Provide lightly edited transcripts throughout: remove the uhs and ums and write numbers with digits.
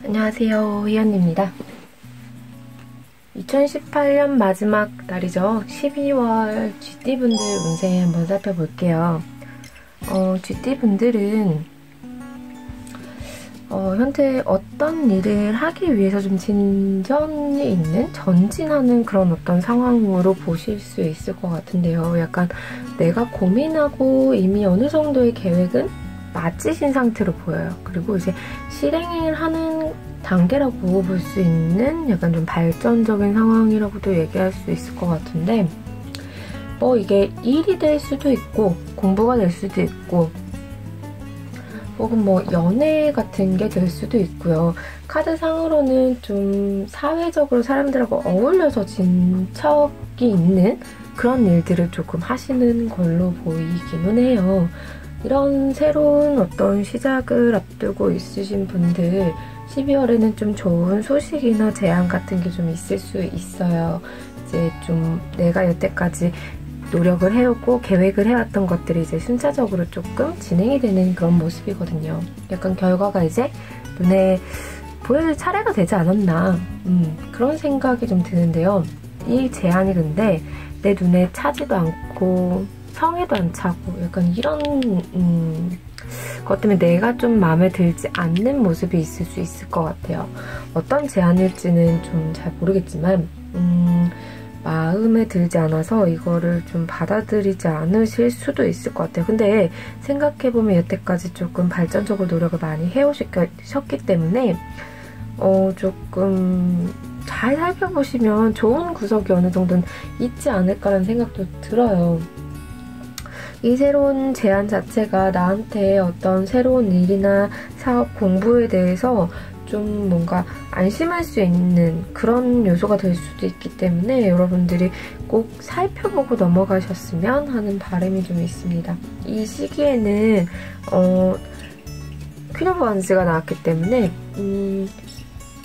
안녕하세요, 희연입니다. 2018년 마지막 날이죠. 12월 GT분들 운세 한번 살펴볼게요. GT분들은 현재 어떤 일을 하기 위해서 좀 진전이 있는, 전진하는 그런 어떤 상황으로 보실 수 있을 것 같은데요. 약간 내가 고민하고 이미 어느 정도의 계획은 마치신 상태로 보여요. 그리고 이제 실행을 하는 단계라고 볼 수 있는 약간 좀 발전적인 상황이라고도 얘기할 수 있을 것 같은데, 이게 일이 될 수도 있고 공부가 될 수도 있고 혹은 연애 같은 게 될 수도 있고요. 카드상으로는 좀 사회적으로 사람들하고 어울려서 진척이 있는 그런 일들을 조금 하시는 걸로 보이기는 해요. 이런 새로운 어떤 시작을 앞두고 있으신 분들 12월에는 좀 좋은 소식이나 제안 같은 게 좀 있을 수 있어요. 이제 좀 내가 여태까지 노력을 해오고 계획을 해왔던 것들이 이제 순차적으로 조금 진행이 되는 그런 모습이거든요. 약간 결과가 이제 눈에 보여줄 차례가 되지 않았나, 그런 생각이 좀 드는데요. 이 제안이 근데 내 눈에 차지도 않고 성에도 안 차고 약간 이런 것 때문에 내가 좀 마음에 들지 않는 모습이 있을 수 있을 것 같아요. 어떤 제안일지는 좀 잘 모르겠지만 마음에 들지 않아서 이거를 좀 받아들이지 않으실 수도 있을 것 같아요. 근데 생각해보면 여태까지 조금 발전적으로 노력을 많이 해오셨기 때문에 조금 잘 살펴보시면 좋은 구석이 어느 정도는 있지 않을까라는 생각도 들어요. 이 새로운 제안 자체가 나한테 어떤 새로운 일이나 사업, 공부에 대해서 좀 뭔가 안심할 수 있는 그런 요소가 될 수도 있기 때문에 여러분들이 꼭 살펴보고 넘어가셨으면 하는 바람이 좀 있습니다. 이 시기에는 퀸 오브 원스가 나왔기 때문에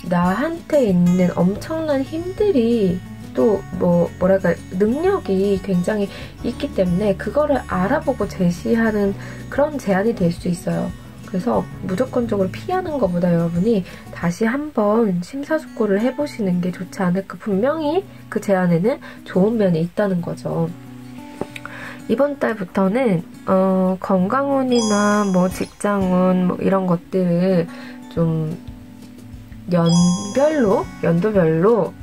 나한테 있는 엄청난 힘들이 또 뭐랄까 능력이 굉장히 있기 때문에 그거를 알아보고 제시하는 그런 제안이 될 수 있어요. 그래서 무조건적으로 피하는 것보다 여러분이 다시 한번 심사숙고를 해보시는 게 좋지 않을까. 분명히 그 제안에는 좋은 면이 있다는 거죠. 이번 달부터는 건강운이나 직장운 이런 것들을 좀 연도별로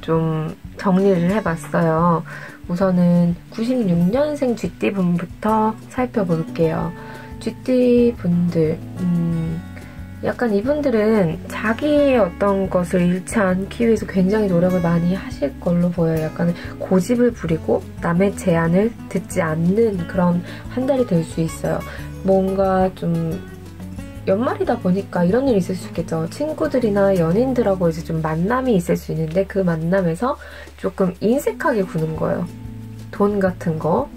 좀 정리를 해봤어요. 우선은 96년생 GT분부터 살펴볼게요. GT분들, 약간 이분들은 자기의 어떤 것을 잃지 않기 위해서 굉장히 노력을 많이 하실 걸로 보여요. 약간 고집을 부리고 남의 제안을 듣지 않는 그런 한 달이 될 수 있어요. 뭔가 좀 연말이다 보니까 이런 일이 있을 수 있겠죠. 친구들이나 연인들하고 이제 좀 만남이 있을 수 있는데 그 만남에서 조금 인색하게 구는 거예요. 돈 같은 거,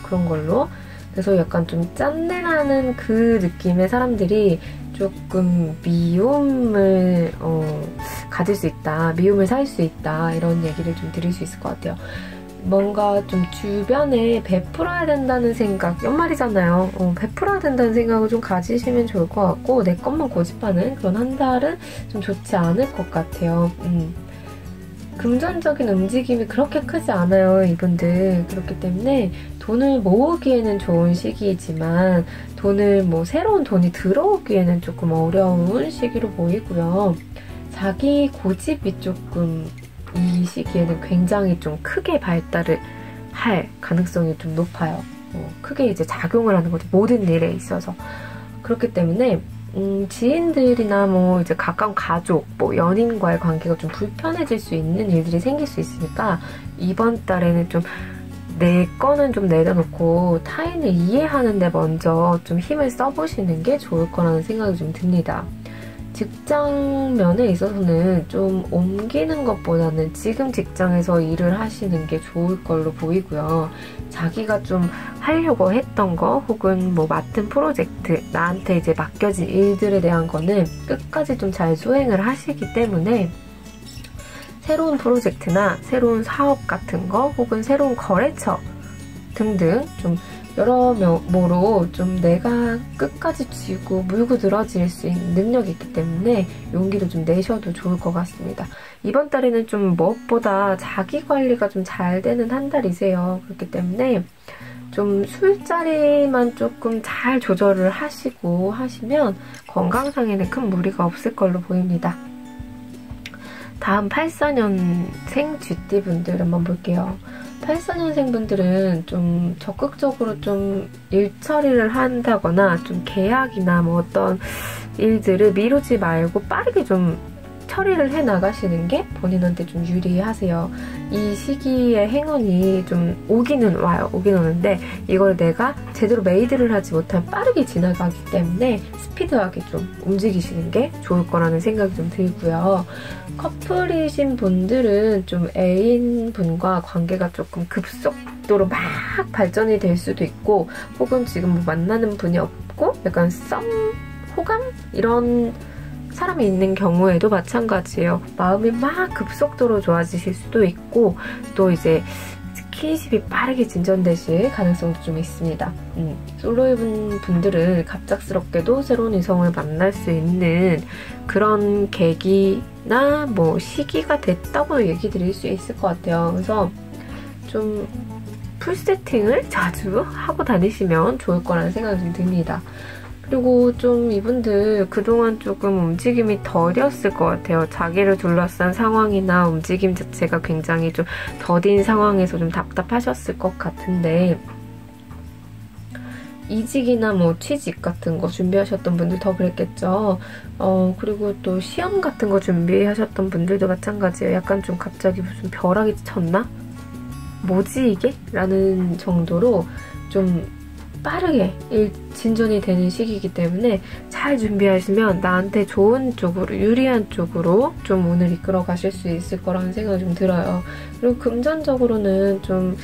그런 걸로. 그래서 약간 좀 짠내나는 그 느낌의 사람들이 조금 미움을 가질 수 있다, 미움을 살 수 있다, 이런 얘기를 좀 드릴 수 있을 것 같아요. 뭔가 좀 주변에 베풀어야 된다는 생각, 연말이잖아요. 베풀어야 된다는 생각을 좀 가지시면 좋을 것 같고, 내 것만 고집하는 그런 한 달은 좀 좋지 않을 것 같아요. 금전적인 움직임이 그렇게 크지 않아요, 이분들. 그렇기 때문에 돈을 모으기에는 좋은 시기이지만 돈을 새로운 돈이 들어오기에는 조금 어려운 시기로 보이고요. 자기 고집이 조금 이 시기에는 굉장히 좀 크게 발달을 할 가능성이 좀 높아요. 크게 이제 작용을 하는 거죠. 모든 일에 있어서. 그렇기 때문에 지인들이나 이제 가까운 가족, 연인과의 관계가 좀 불편해질 수 있는 일들이 생길 수 있으니까 이번 달에는 좀 내 거는 좀 내려놓고 타인을 이해하는 데 먼저 좀 힘을 써보시는 게 좋을 거라는 생각이 좀 듭니다. 직장 면에 있어서는 좀 옮기는 것보다는 지금 직장에서 일을 하시는 게 좋을 걸로 보이고요. 자기가 좀 하려고 했던 거 혹은 맡은 프로젝트, 나한테 이제 맡겨진 일들에 대한 거는 끝까지 좀 잘 수행을 하시기 때문에 새로운 프로젝트나 새로운 사업 같은 거 혹은 새로운 거래처 등등 좀 여러모로 좀 내가 끝까지 쥐고 물고 늘어질 수 있는 능력이 있기 때문에 용기를 좀 내셔도 좋을 것 같습니다. 이번 달에는 좀 무엇보다 자기 관리가 좀 잘 되는 한 달이세요. 그렇기 때문에 좀 술자리만 조금 잘 조절을 하시고 하시면 건강상에는 큰 무리가 없을 걸로 보입니다. 다음 84년생 쥐띠분들 한번 볼게요. 84년생 분들은 좀 적극적으로 좀 일 처리를 한다거나 좀 계약이나 뭐 어떤 일들을 미루지 말고 빠르게 좀 처리를 해 나가시는 게 본인한테 좀 유리하세요. 이 시기에 행운이 좀 오기는 와요. 오긴 오는데 이걸 내가 제대로 메이드를 하지 못하면 빠르게 지나가기 때문에 스피드하게 좀 움직이시는 게 좋을 거라는 생각이 좀 들고요. 커플이신 분들은 좀 애인분과 관계가 조금 급속도로 막 발전이 될 수도 있고 혹은 지금 뭐 만나는 분이 없고 약간 호감? 이런 사람이 있는 경우에도 마찬가지예요. 마음이 막 급속도로 좋아지실 수도 있고 또 이제 스킨십이 빠르게 진전되실 가능성도 좀 있습니다. 솔로인 분들은 갑작스럽게도 새로운 이성을 만날 수 있는 그런 계기나 뭐 시기가 됐다고 얘기 드릴 수 있을 것 같아요. 그래서 좀 풀세팅을 자주 하고 다니시면 좋을 거라는 생각이 좀 듭니다. 그리고 좀 이분들 그동안 조금 움직임이 덜이었을 것 같아요. 자기를 둘러싼 상황이나 움직임 자체가 굉장히 좀 더딘 상황에서 좀 답답하셨을 것 같은데 이직이나 뭐 취직 같은 거 준비하셨던 분들 더 그랬겠죠. 그리고 또 시험 같은 거 준비하셨던 분들도 마찬가지예요. 약간 좀 갑자기 무슨 벼락이 쳤나? 뭐지 이게? 라는 정도로 좀 빠르게 진전이 되는 시기이기 때문에 잘 준비하시면 나한테 좋은 쪽으로, 유리한 쪽으로 좀 운을 이끌어 가실 수 있을 거라는 생각이 좀 들어요. 그리고 금전적으로는 좀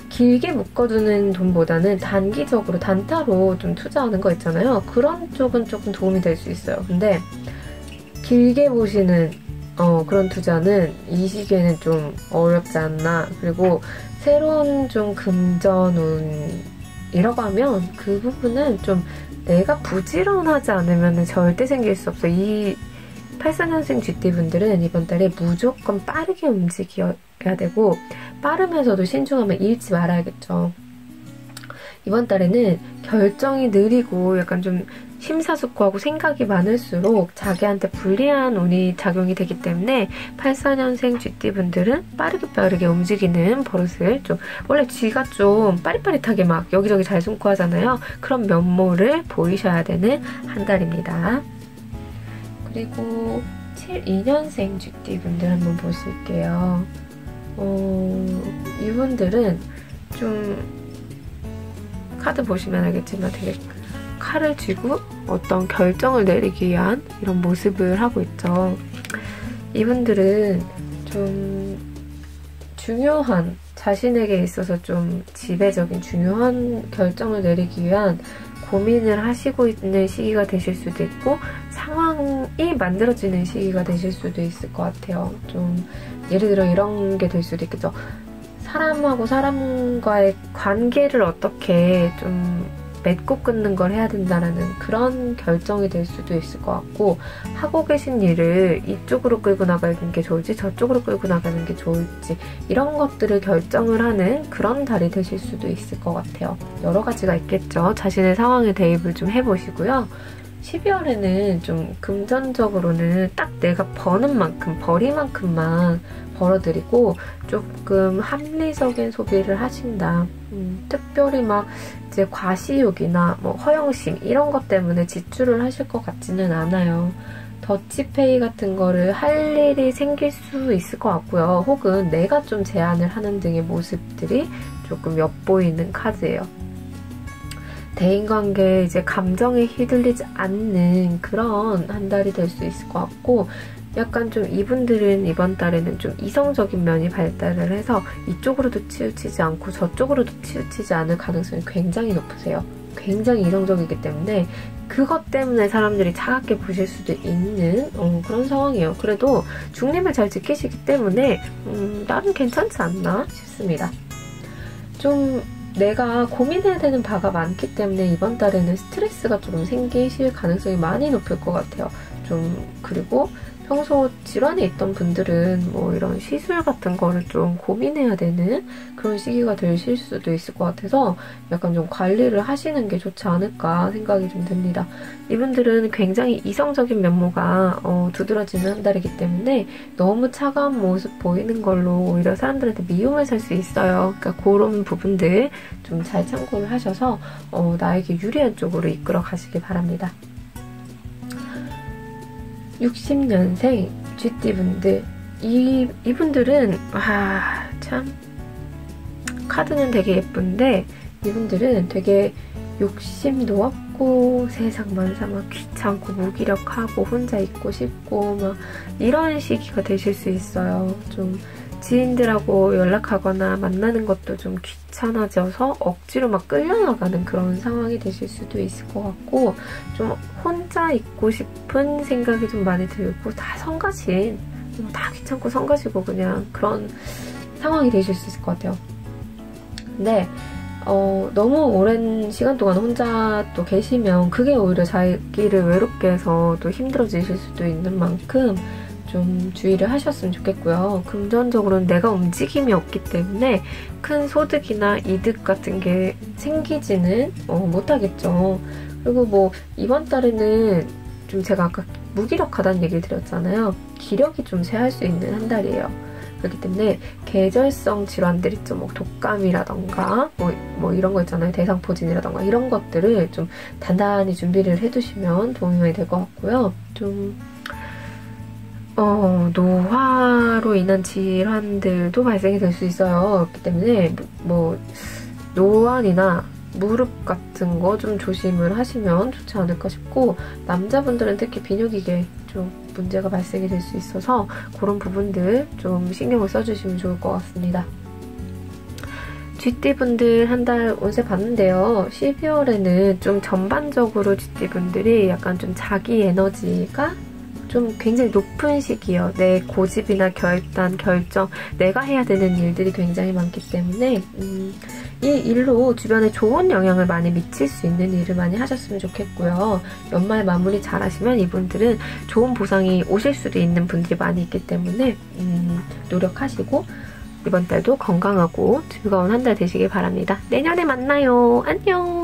길게 묶어두는 돈보다는 단기적으로 단타로 좀 투자하는 거 있잖아요. 그런 쪽은 조금 도움이 될 수 있어요. 근데 길게 보시는 그런 투자는 이 시기에는 좀 어렵지 않나. 그리고 새로운 좀 금전운 이라고 하면 그 부분은 좀 내가 부지런하지 않으면 절대 생길 수 없어. 이 84년생 쥐띠분들은 이번 달에 무조건 빠르게 움직여야 되고 빠르면서도 신중하면 잃지 말아야겠죠. 이번 달에는 결정이 느리고 약간 좀 심사숙고하고 생각이 많을수록 자기한테 불리한 운이 작용이 되기 때문에 84년생 쥐띠분들은 빠르게 움직이는 버릇을 좀 원래 쥐가 좀 빠릿빠릿하게 막 여기저기 잘 숨고 하잖아요. 그런 면모를 보이셔야 되는 한 달입니다. 그리고 72년생 쥐띠분들 한번 보실게요. 이분들은 좀 카드 보시면 알겠지만 되게 칼을 쥐고 어떤 결정을 내리기 위한 이런 모습을 하고 있죠. 이분들은 좀 중요한 자신에게 있어서 좀 지배적인 중요한 결정을 내리기 위한 고민을 하시고 있는 시기가 되실 수도 있고 상황이 만들어지는 시기가 되실 수도 있을 것 같아요. 좀 예를 들어 이런 게 될 수도 있겠죠. 사람하고 사람과의 관계를 어떻게 좀 맺고 끊는 걸 해야 된다라는 그런 결정이 될 수도 있을 것 같고 하고 계신 일을 이쪽으로 끌고 나가는 게 좋을지 저쪽으로 끌고 나가는 게 좋을지 이런 것들을 결정을 하는 그런 달이 되실 수도 있을 것 같아요. 여러 가지가 있겠죠. 자신의 상황에 대입을 좀 해보시고요. 12월에는 좀 금전적으로는 딱 내가 버는 만큼, 벌이만큼만 벌어들이고 조금 합리적인 소비를 하신다. 특별히 막 이제 과시욕이나 뭐 허영심 이런 것 때문에 지출을 하실 것 같지는 않아요. 더치페이 같은 거를 할 일이 생길 수 있을 것 같고요. 혹은 내가 좀 제안을 하는 등의 모습들이 조금 엿보이는 카드예요. 대인관계에 이제 감정에 휘둘리지 않는 그런 한 달이 될 수 있을 것 같고 약간 좀 이분들은 이번 달에는 좀 이성적인 면이 발달을 해서 이쪽으로도 치우치지 않고 저쪽으로도 치우치지 않을 가능성이 굉장히 높으세요. 굉장히 이성적이기 때문에 그것 때문에 사람들이 차갑게 보실 수도 있는 그런 상황이에요. 그래도 중립을 잘 지키시기 때문에 나는 괜찮지 않나 싶습니다. 좀 내가 고민해야 되는 바가 많기 때문에 이번 달에는 스트레스가 좀 생기실 가능성이 많이 높을 것 같아요. 그리고 평소 질환이 있던 분들은 뭐 이런 시술 같은 거를 좀 고민해야 되는 그런 시기가 되실 수도 있을 것 같아서 약간 좀 관리를 하시는 게 좋지 않을까 생각이 좀 듭니다. 이분들은 굉장히 이성적인 면모가 두드러지는 한 달이기 때문에 너무 차가운 모습 보이는 걸로 오히려 사람들한테 미움을 살 수 있어요. 그러니까 그런 부분들 좀 잘 참고를 하셔서 나에게 유리한 쪽으로 이끌어 가시기 바랍니다. 60년생 쥐띠분들, 이분들은 참 카드는 되게 예쁜데 이분들은 되게 욕심도 없고 세상 만사 막 귀찮고 무기력하고 혼자 있고 싶고 막 이런 시기가 되실 수 있어요. 좀 지인들하고 연락하거나 만나는 것도 좀 귀찮아져서 억지로 막 끌려나가는 그런 상황이 되실 수도 있을 것 같고, 좀 혼자 있고 싶은 생각이 좀 많이 들고, 다 성가신, 다 귀찮고 성가시고 그냥 그런 상황이 되실 수 있을 것 같아요. 근데 너무 오랜 시간 동안 혼자 또 계시면 그게 오히려 자기를 외롭게 해서 또 힘들어지실 수도 있는 만큼 좀 주의를 하셨으면 좋겠고요. 금전적으로는 내가 움직임이 없기 때문에 큰 소득이나 이득 같은 게 생기지는 못하겠죠. 그리고 뭐 이번 달에는 좀 제가 아까 무기력하다는 얘기를 드렸잖아요. 기력이 좀 쇠할 수 있는 한 달이에요. 그렇기 때문에 계절성 질환들 있죠. 뭐 독감이라던가 뭐 이런 거 있잖아요. 대상포진이라던가 이런 것들을 좀 단단히 준비를 해두시면 도움이 많이 될 것 같고요. 좀 노화로 인한 질환들도 발생이 될 수 있어요. 그렇기 때문에 뭐 노안이나 무릎 같은 거 좀 조심을 하시면 좋지 않을까 싶고, 남자분들은 특히 비뇨기계 좀 문제가 발생이 될 수 있어서 그런 부분들 좀 신경을 써주시면 좋을 것 같습니다. 쥐띠분들 한 달 운세 봤는데요. 12월에는 좀 전반적으로 쥐띠분들이 약간 좀 자기 에너지가 좀 굉장히 높은 시기예요. 내 고집이나 결단, 결정, 내가 해야 되는 일들이 굉장히 많기 때문에 이 일로 주변에 좋은 영향을 많이 미칠 수 있는 일을 많이 하셨으면 좋겠고요. 연말 마무리 잘 하시면 이분들은 좋은 보상이 오실 수도 있는 분들이 많이 있기 때문에 노력하시고 이번 달도 건강하고 즐거운 한 달 되시길 바랍니다. 내년에 만나요. 안녕!